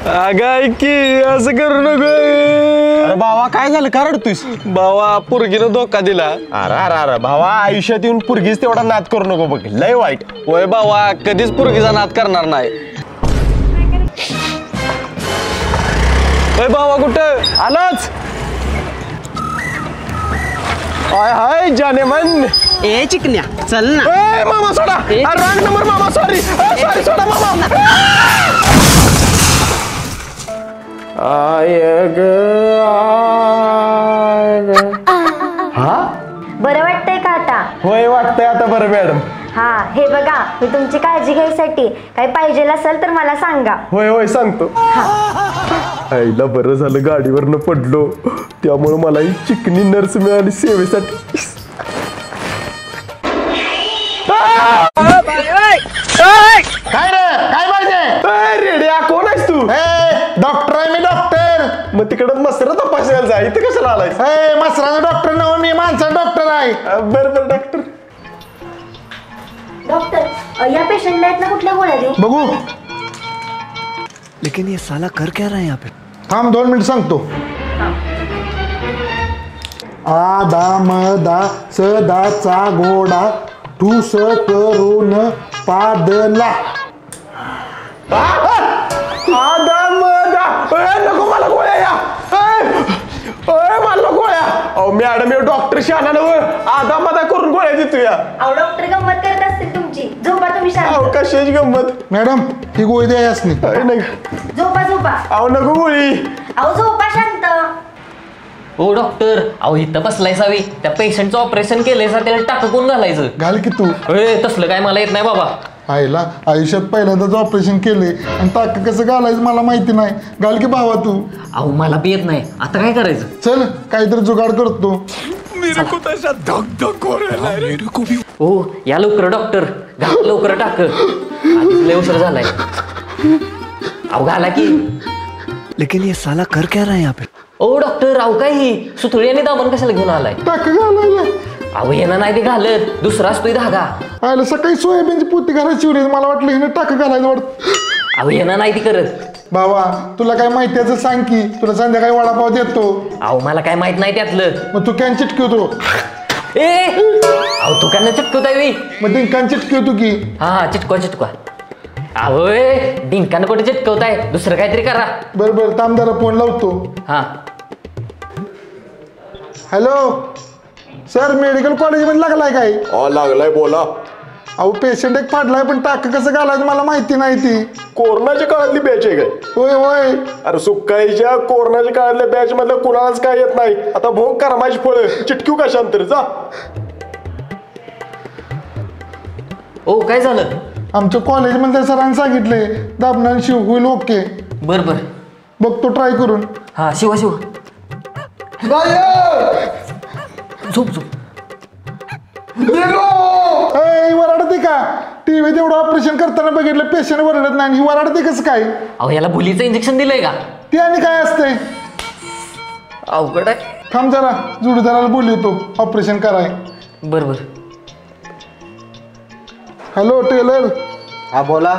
अगं की असं करू नको. अरे भावा काय झालं का रडतोयस? भावा पोरगीनं धोका दिला. अरे अरे अरे भावा आयुष्यात येऊन पुरगीच तेवढा नाद करू नको बघ, लय वाईट. होय भावा कधीच पोरगीचा नाद करणार नाही. होय भावा कुठं आलोच. हाय हाय जाने मन. ए चिकन्या चल ना. ए मामा सोडा. रॉंग नंबर मामा, सॉरी सॉरी, सोडा मामा. हा बरं वाटतंय का आता? होय वाटतंय आता बरं मॅडम. हा हे बघा, मी तुमची काळजी घ्यायसाठी काही पाहिजे असेल तर मला सांगा. होय होय सांगतो. आईला बरं झालं गाडीवरनं पडलो, त्यामुळे मला ही चिकनी नर्स मिळाली सेवेसाठी. काय रे काय पाहिजे? रेड्या कोण आहेस तू? डॉक्टर आहे मी, डॉक्टर. मग तिकडं मसरा तपासायला जा, इथे कशाला आलाय? मसराचा डॉक्टर नव मी, माणसाचा डॉक्टर आहे. बरं बरं डॉक्टर. डॉक्टर या पेशंटला आहेत ना कुठल्या गोळ्या देऊ? बघू. लेकिन ये साला कर क्या रहा है यहाँ पे? थांब 2 मिनिट सांगतो. आदा मदा सदाचा घोडा ठूस करून पादला. नको मला गोळ्या या. मला गोळ्या. अहो मॅडम हे डॉक्टर शहाणा नव, आधा मधा करून गोळ्या देतो या. अहो डॉक्टर गंमत करत असतील तुमची. झोपा तुम्ही शांत. अहो कशाची गंमत मॅडम ही गोळी द्या यासनी. झोपा झोपा. अहो नको गोळी. अहो झोपा शांत. ओ डॉक्टर, अहो इथं बसलाय सावी, त्या पेशंटचं ऑपरेशन केलंय सा, त्याला टाकं कोण घालायचं? घाल की तू. तसलं काय मला येत नाही बाबा. आईला आयुष्यात पहिल्यांदाच ऑपरेशन केले आणि टाक कसं घालायचं मला माहिती नाही. घाल की भावा तू. अहो मला बी येत नाही, आता काय करायचं? चल काहीतरी जुगाड करतो. ओ या लवकर डॉक्टर, घाल लवकर टाक, लय उशीर झालाय. अहो घाला की. लेकिन ये साला कर क्या रहा है यहाँ पे? ओ डॉक्टर, अहो काय ही सुतळी आणि दामन कशाला घेऊन आलाय? टाक घालायला. अहो येणं नाही ते घालत, दुसरा असतोय धागा. आयला सकाळी सोयाबीनची पोती घालायची होती, मला वाटलं हिने टाक घालायला वाटत. अहो येणं नाही ती करत. भावा तुला काय माहिती आहे सांग की, तुला संध्याकाळी वडापाव देतो. अहो मला काय माहित नाही त्यातलं. मग तू कॅन चिटकवतो. अहो तू काय चिटकवताय? मग ते कॅन चिटकवतो की. हा चिटकवा चिटकवा. अहो डिंकानं कुठे चिटकवताय, दुसरं काहीतरी करा. बरं बरं थांब जरा फोन लावतो. हा हॅलो सर, मेडिकल कॉलेजमध्ये लागलाय काय? लागलाय बोला. अहो पेशंट एक पडलाय पण टाक कसं घालायचं मला माहिती नाही. ती कोरोनाच्या काळातली बॅच आहे काय? होय होय. अरे सुकाईच्या कोरोनाच्या काळातल्या बॅच मधल्या कुणालाच काय येत नाही. आता भोग करा माझी फळ, चिटक्यू कशांतर जा. ओ काय झालं? आमच्या कॉलेजमध्ये सरांनी सांगितले दाबणार शिव होईल. ओके बर बर बघतो ट्राय करून. हा शिवा शिवा. झोप झोप. वराडते का? टीव्हीत एवढं ऑपरेशन करताना बघितलं पेशंट वरडत नाही, ही वराडते कसं काय? अहो याला भुलीचं इंजेक्शन दिलंय का? ते आणि काय असतंय? अवघड आहे. थांब जरा जोडीदाराला बोलवतो ऑपरेशन कराय. बर बर. Hello tailor. हा बोला.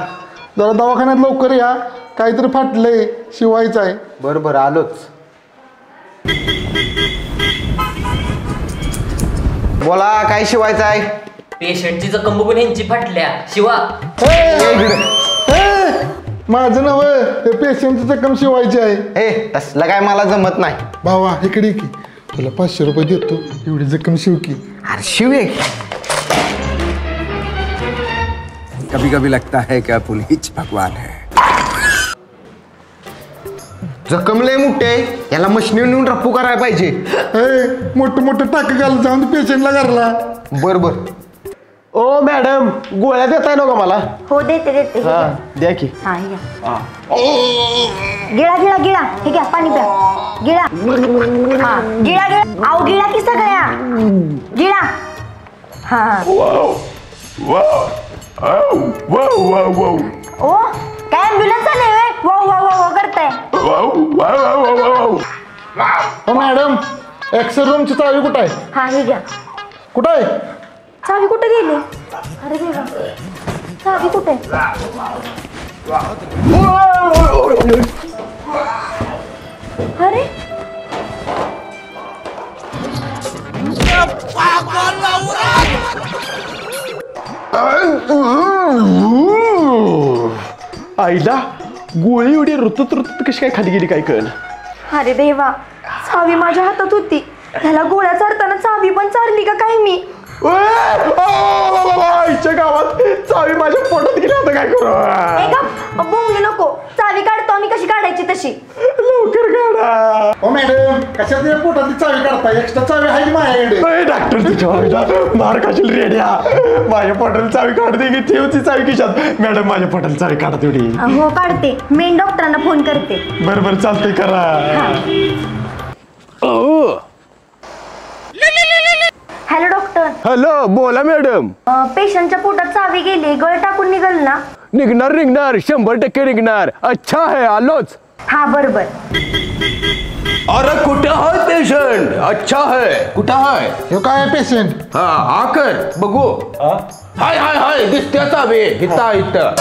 जरा दवाखान्यात लवकर या, काहीतरी फाटलंय, शिवायचं आहे. बरं बरं आलोच. बोला काय शिवायचं आहे? पेशंटची जखम बघून ह्यांची फाटल्या, शिवा. माझं नव ते पेशंटची जखम शिवायची आहे. ए तसलं काय मला जमत नाही. भावा इकडे की, तुला 500 रुपये देतो, एवढी जखम शिव की. अरे शिव एक. कभी कभी लगता है कि पुलिस भगवान है. जखम लय मोठे, याला मशीन नेऊन रप्पू करायला पाहिजे. मोठं मोठं टाक घाल जाऊन पेशंटला घरला. बर बर. ओ मॅडम गोळ्या देताय ना का मला? हो देते देते. हा द्या की. हा हे घ्या. गिळा गिळा गिळा. हे घ्या पाणी प्या. गिळा. हा गिळा गिळा. अहो गिळा की सगळ्या. गिळा. हा ओ काय ॲम्ब्युलन्स आले व्हय? वाव वाव वाव करताय. हो मॅडम एक्सरे रूमची चावी कुठं आहे? हा हे घ्या. कुठं आहे? चावी कुठे गेली? अरे देवा, चावी कुठे? अरे आईला गोळी एवढी रुतत रुतत कशी काय खाली गेली काय कळ. अरे देवा, चावी माझ्या हातात होती. ह्याला गोळ्या चारताना चावी पण चारली का काय मी? आईच्या गावात चावी माझ्या पोटात गेली आता काय करू. बोंबले नको, चावी काढतो आम्ही कशी काढायची तशी. लवकर काढा. ओ मॅडम, कशात पोटातली चावी काढता? एक्स्ट्रा चावी आहे की माझ्याकडे? डॉक्टर तुझ्या मार खाशील रेड्या. माझ्या पोटाला चावी काढते की ठेवची चावी खिशात. मॅडम माझ्या पोटाला चावी काढा तेवढी. हो काढते, मेन डॉक्टरांना फोन करते. बरं चालतंय करा. Hello doctor. हॅलो, बोला मॅडम. पेशंटच्या पोटात चावी गेली, गळ टाकून निघल ना? निघणार 100% निघणार. अच्छा है, आलोच. हा बरोबर. अरे कुठं आहे पेशंट? अच्छा है, कुठं आहे? हे काय पेशंट? हा आकर बघू. हाय हाय हाय, दिसत्या चावी. इथं इथं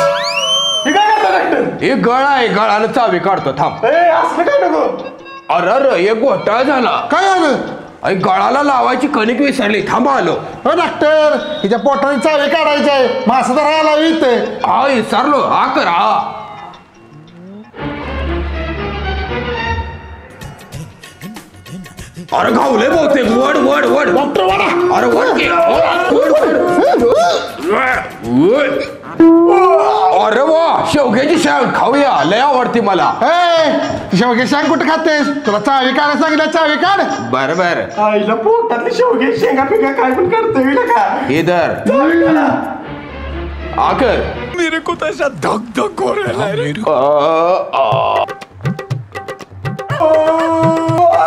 हे काय करता डॉक्टर? हे गळ आहे, गळानं चावी काढतो. थांब. असलं काय नको. अरे एक घोटाळा झाला. काय झालं? अरे गळाला लावायची कणिक विसरली. थांबा आलो. हो डॉक्टर, हिच्या पोटाने चावी काढायची आहे. मासा तर राहायला इथे. हा विसरलो. हा कर हा. अरे घावले बहुतेक. वड वड वड डॉक्टर वाडा. अरे वड की वड. अरे वा, शेवग्याची शांग खाऊया, लय आवडती मला. शेवगे सांग कुठं खातेस? तुला चावी काढायला सांगितलं, चावी काढ. बर बर. आईला पोटातली शेवगे शेंगा पिका काय पण करते का. इधर चावी काढा. आकर. मेरे को तो ऐसा धक धक हो रहा है रे.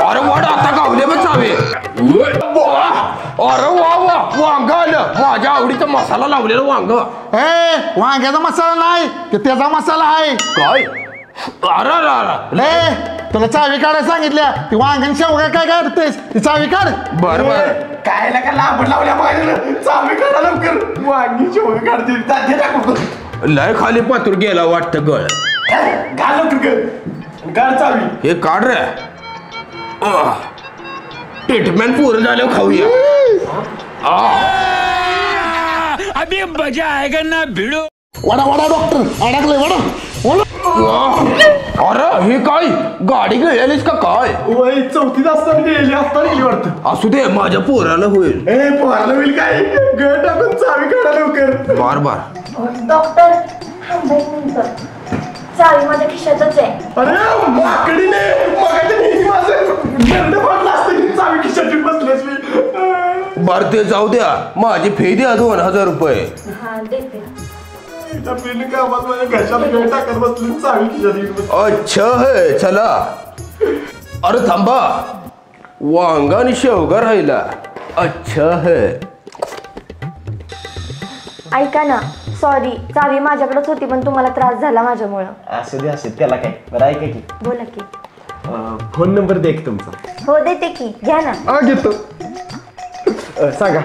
अरे वड आता गावले बघ चावे. अरे वा वा, वांग आलं. माझ्या आवडीचा मसाला लावलेला वांग. वांग्याचा मसाला नाही, ते त्याचा मसाला आहे. काय? अरे तुला चावी काढायला सांगितल्या. ती वांगण शेवगा काय करतेस? ती चावी काढ. बर बर. काय का लांब लावल्या पाहिजे. चावी काढा लवकर. वांगी शेवगे काढते. जाते टाकू. लय खाली पातूर गेला वाटतं गळ. घाल लवकर. काढ चावी. हे काढ रे. ट्रीटमेंट पूर्ण झाल्यावर खाऊया. अभी मजा आएगा ना भिड़ो. वडा वडा डॉक्टर अडकले. वडा. अरे हे काय, गाडी गेलेलीस का काय? वय 4थीत असताना गेली वाटतं. असू दे, माझ्या पोराला होईल. पोहायला होईल काय. गळ टाकून चावी काढा लवकर. बार बार. डॉक्टर थांबा एक मिनिट. चावी माझ्या खिशातच आहे. अरे माकडीने मगाच्या नेहमी माझं गरड फाटलं असतं की चावी खिशात ठेवून बसलेस मी. बर ते जाऊ द्या, माझी फी द्या 2000 रुपये. हा देते. बिल कामात माझ्या घशाला गळ टाकत बसली. चावी खिशात ठेवून बसली. अच्छा है, चला. अरे थांबा, वांगा आणि शेवगा राहिला. अच्छा है. ऐका ना, सॉरी, चावी माझ्याकडेच होती पण तुम्हाला त्रास झाला माझ्यामुळं. असू दे त्याला काय. बरं ऐका की, बोला की. फोन नंबर दे एक तुमचा. हो देते की, घ्या ना. घेतो. सांगा.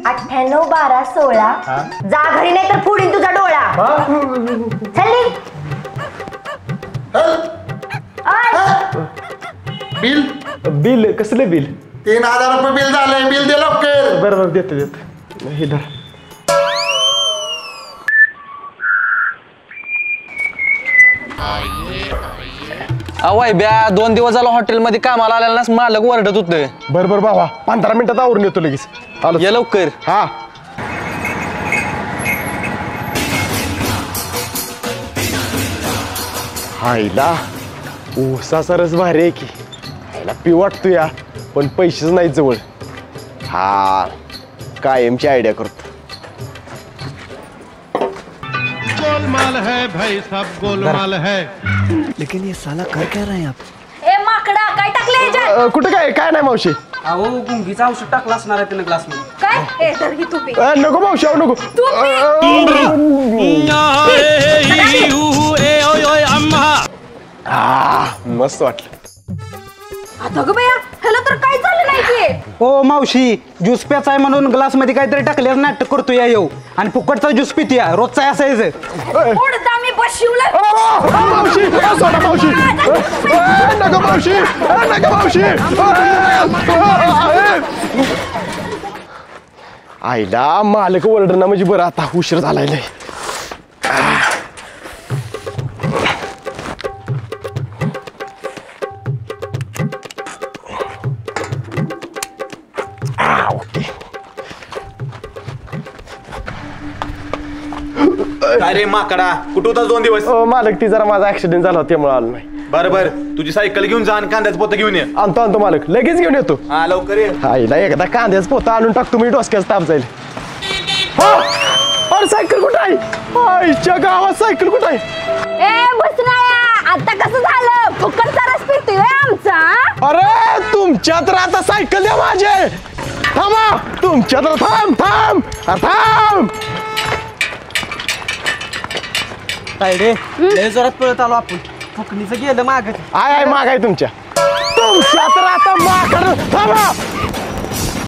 98 12 16. जा घरी नाही तर फोडीन तुझा डोळा. चल. बिल बिल कसलं बिल? 3000 रुपये बिल झालंय. बिल दे लवकर. बरोबर देतो. हे धर. अवाय ब्या 2 दिवस झाला हॉटेलमध्ये कामाला आलेला नास, मालक वरडत होते. बरोबर बाबा, 15 मिनिटात आवरून येतो लगेच. आलो. ये लवकर. हा. हायला ऊसाचा रस भारी आहे की. हायला पी वाटतो या, पण पैसेच नाही जवळ. हा कायमची आयडिया करतो. गोलमाल है भाई, सब गोलमाल है. लेकिन ये साला कर क्या रहे हैं आप? ए माकडा, काय टाकलं ह्याच्यात? कुठं काय नाही मावशी. अहो गुंगीचा औषध टाकला असणार आहे त्यानं ग्लास मध्ये. काय? ए तर ही तू पी. नको मावशी, नको. मस्त वाटलं. आता ग बया, ह्याला तर काय झालं नाही की. ओ मावशी, ज्यूस प्याचा आहे म्हणून ग्लास मध्ये काहीतरी टाकले नाटक करतो या येऊ आणि फुकटचा ज्यूस पितोया. रोजचा असायचं. उडता मी बशिवलं. मावशी, सोडा मावशी. नका मावशी नका मावशी आईला मालक ओरडणं म्हणजे बरं आता उशीर झालाय लय. अरे माकडा कुठं होता 2 दिवस? मालक ती जरा माझा ऍक्सिडेंट झाला त्यामुळे आलो नाही. बरं तुझी सायकल घेऊन जा आणि कांद्याचं पोतं घेऊन ये. आणतो मालक लगेच घेऊन येतो. हा लवकर ये. आईला एकदा कांद्याच पोता आणून टाकतो मी डोसक्याच ताप जाईल. अरे सायकल कुठं आहे? आईच्या गावात सायकल कुठं आहे? ए बसनाया आता कसं झालं फुकटचा रस पितोय आमचा. अरे तुमच्या तर आता सायकल द्या माझे. थांबा तुमच्या तर थांब तायडे लय जोरात पळत आलो आपण फुकणीचं गेलं माग आय माग आहे तुमच्या तर आता माकड थांबा